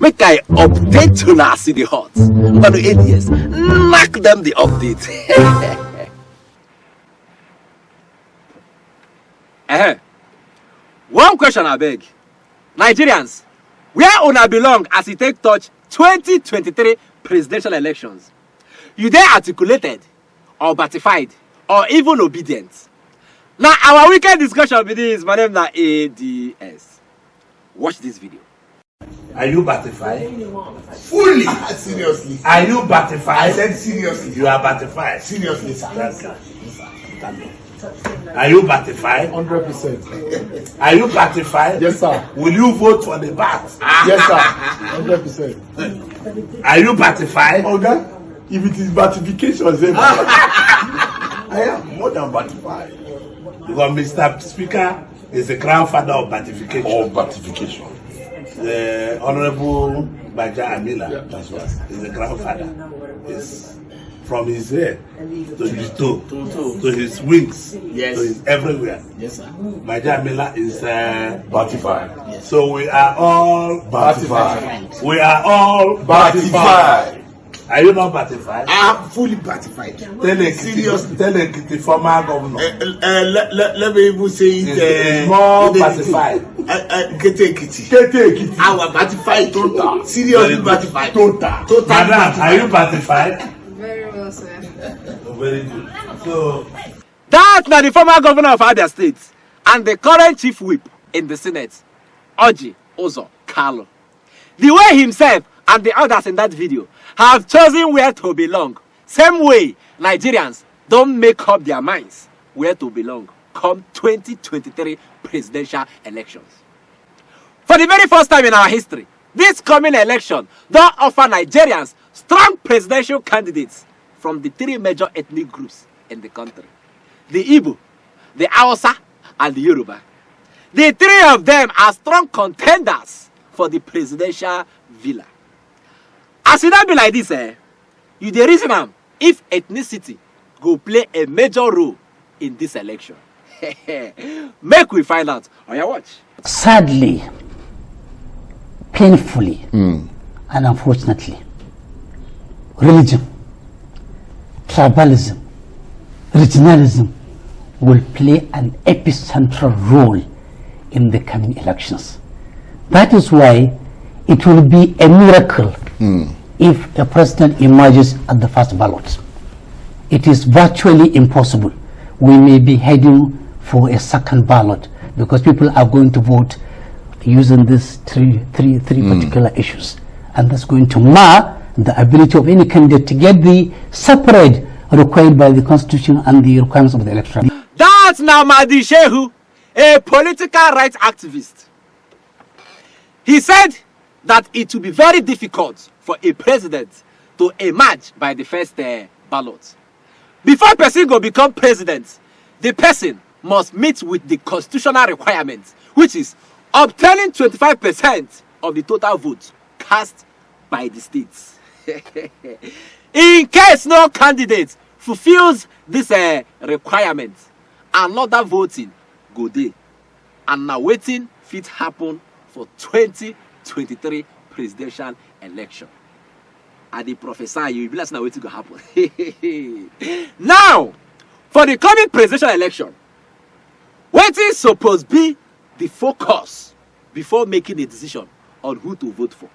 make I update to na city hot. But the ADS, knock them the update. One question I beg. Nigerians, where una belong as it take touch 2023 presidential elections? You dey articulated or ratified or even obedient? Now our weekend discussion with this, my name is ADS. Watch this video. Are you ratified? Fully. Seriously. Are you ratified? I said seriously. You are ratified. Seriously, sir. That's good. Are you ratified? 100%. Are you ratified? Yes, sir. Will you vote for the bat? Yes, sir. 100%. Are you ratified? Okay. If it is ratification, then I am more than ratified. Because Mr. Speaker is the grandfather of ratification. Of ratification. The Honorable Baja Amila that's right. is the grandfather. Is from his head to his toe, to his wings, Yes. to his everywhere. Yes, sir. Baja Amila is Ratified. Yes. So we are all Ratified. We are all Ratified. Are you not ratified? I am fully ratified. Tell the former governor. Let me even say it. It's more ratified. Kete. I was ratified total. Seriously ratified. Total. Madam, are you ratified? Very well, sir. Very good. So That's now the former governor of Abia State and the current chief whip in the Senate, Orji Ozo Carlo. The way himself and the others in that video have chosen where to belong. Same way Nigerians don't make up their minds where to belong come 2023 presidential elections. For the very first time in our history, this coming election don't offer Nigerians strong presidential candidates from the three major ethnic groups in the country: the Igbo, the Hausa, and the Yoruba. The three of them are strong contenders for the presidential villa. As it not be like this, you the reason if ethnicity go play a major role in this election. Make we find out. Oh, yeah, watch. Sadly, painfully, and unfortunately, religion, tribalism, regionalism will play an epicentral role in the coming elections. That is why it will be a miracle if a president emerges at the first ballot. It is virtually impossible. We may be heading for a second ballot because people are going to vote using these three particular issues, and that's going to mar the ability of any candidate to get the separate required by the Constitution and the requirements of the electoral. That's now Madi Shehu, a political rights activist. He said that it will be very difficult for a president to emerge by the first ballot. Before a person go become president, the person must meet with the constitutional requirements, which is obtaining 25% of the total votes cast by the states. In case no candidate fulfills this requirement, another voting go dey, and now waiting fit happen for 2023 presidential election. And the professor, you will be like, now waiting to happen. Now, for the coming presidential election, what is supposed to be the focus before making a decision on who to vote for?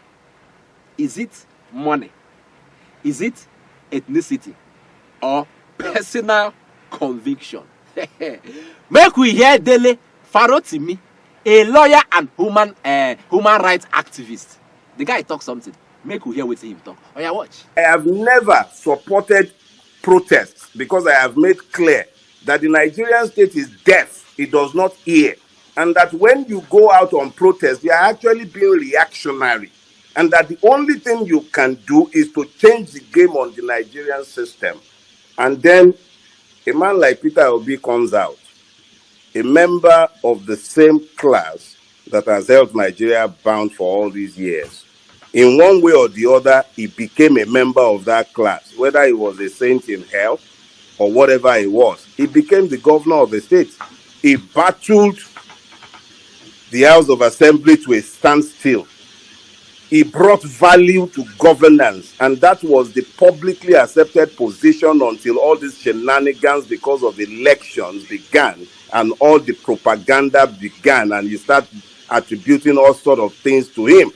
Is it money? Is it ethnicity? Or personal conviction? Make we hear Dele Farotimi, a lawyer and human rights activist. The guy talk something. Make we hear what him talk. Oh yeah, watch. I have never supported protests because I have made clear that the Nigerian state is deaf, it does not hear, and that when you go out on protest, you are actually being reactionary, and that the only thing you can do is to change the game on the Nigerian system. And then a man like Peter Obi comes out, a member of the same class that has held Nigeria bound for all these years. In one way or the other, he became a member of that class, whether he was a saint in hell or whatever he was. He became the governor of the state. He battled the House of Assembly to a standstill. He brought value to governance, and that was the publicly accepted position until all these shenanigans because of elections began and all the propaganda began, and you start attributing all sort of things to him.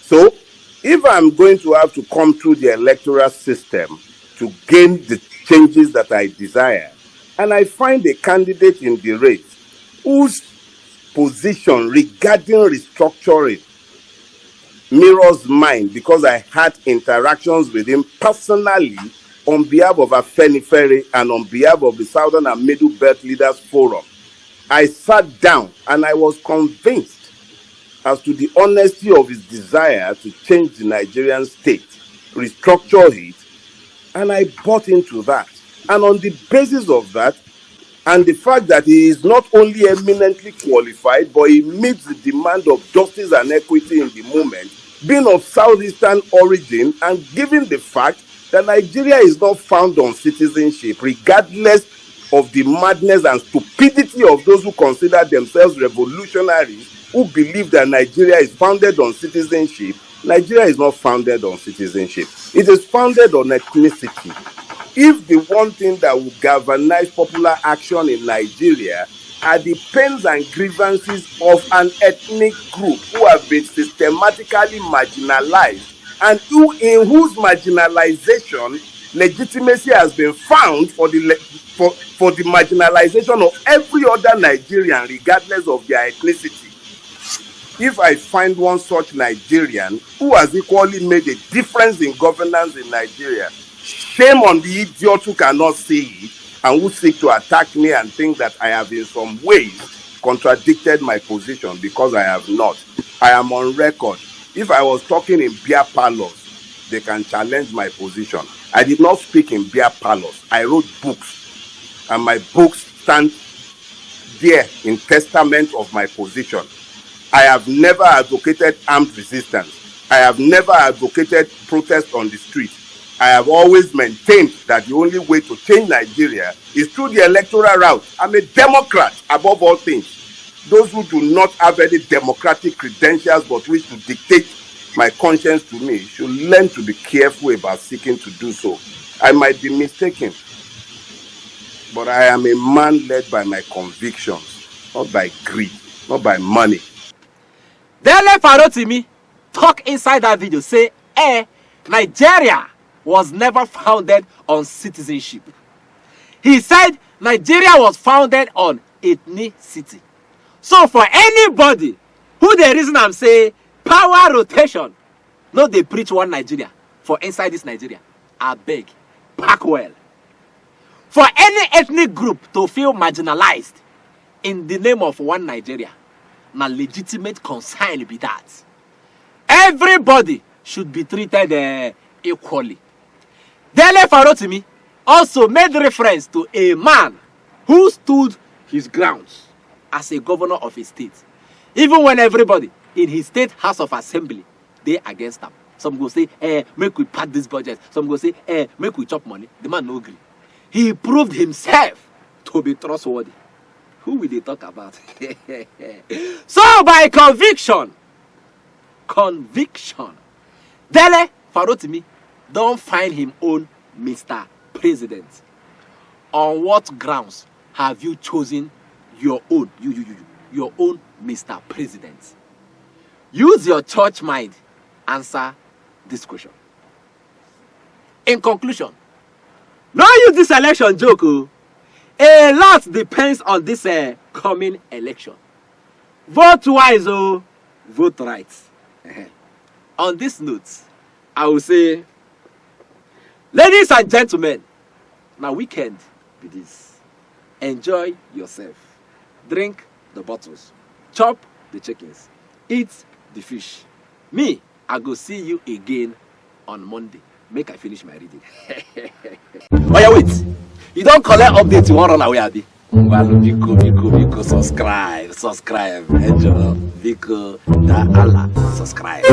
So if I'm going to have to come through the electoral system to gain the changes that I desire, and I find a candidate in the race whose position regarding restructuring mirrors mine, because I had interactions with him personally on behalf of Afenifere and on behalf of the Southern and Middle Belt Leaders Forum, I sat down and I was convinced as to the honesty of his desire to change the Nigerian state, restructure it, and I bought into that. And on the basis of that, and the fact that he is not only eminently qualified, but he meets the demand of justice and equity in the moment, being of southeastern origin, and given the fact that Nigeria is not found on citizenship, regardless of the madness and stupidity of those who consider themselves revolutionaries, who believe that Nigeria is founded on citizenship. Nigeria is not founded on citizenship. It is founded on ethnicity. If the one thing that will galvanize popular action in Nigeria are the pains and grievances of an ethnic group who have been systematically marginalized, and in whose marginalization legitimacy has been found for the marginalization of every other Nigerian, regardless of their ethnicity. If I find one such Nigerian who has equally made a difference in governance in Nigeria, shame on the idiot who cannot see it and who seek to attack me and think that I have in some ways contradicted my position, because I have not. I am on record. If I was talking in beer parlors, they can challenge my position. I did not speak in beer parlors. I wrote books, and my books stand there in testament of my position. I have never advocated armed resistance. I have never advocated protest on the street. I have always maintained that the only way to change Nigeria is through the electoral route. I'm a Democrat above all things. Those who do not have any democratic credentials but wish to dictate my conscience to me should learn to be careful about seeking to do so. I might be mistaken, but I am a man led by my convictions, not by greed, not by money. Dele Farotimi talk inside that video, say, Nigeria was never founded on citizenship. He said Nigeria was founded on ethnicity. So for anybody who the reason I'm saying power rotation, no, they preach one Nigeria for inside this Nigeria, I beg, pack well. For any ethnic group to feel marginalized in the name of one Nigeria, na legitimate concern be that. Everybody should be treated equally. Dele Farotimi also made reference to a man who stood his grounds as a governor of a state, even when everybody in his state House of Assembly they against him. Some go say, make we pack this budget. Some go say, make we chop money. The man no agree. He proved himself to be trustworthy. Who will they talk about? So by conviction, Dele Farotimi don't find him own Mr. President. On what grounds have you chosen your own, your own Mr. President? Use your church mind. Answer this question. In conclusion, no use this election joke. A lot depends on this coming election. Vote wise, vote right. On this note, I will say, ladies and gentlemen, now weekend be this. Enjoy yourself. Drink the bottles. Chop the chickens. Eat the fish. Me, I go see you again on Monday. Make I finish my reading. Oh yeah, wait. You don't collect updates, you won't run away, Abi. Biko, subscribe. Enjoy. Biko, da Allah, subscribe.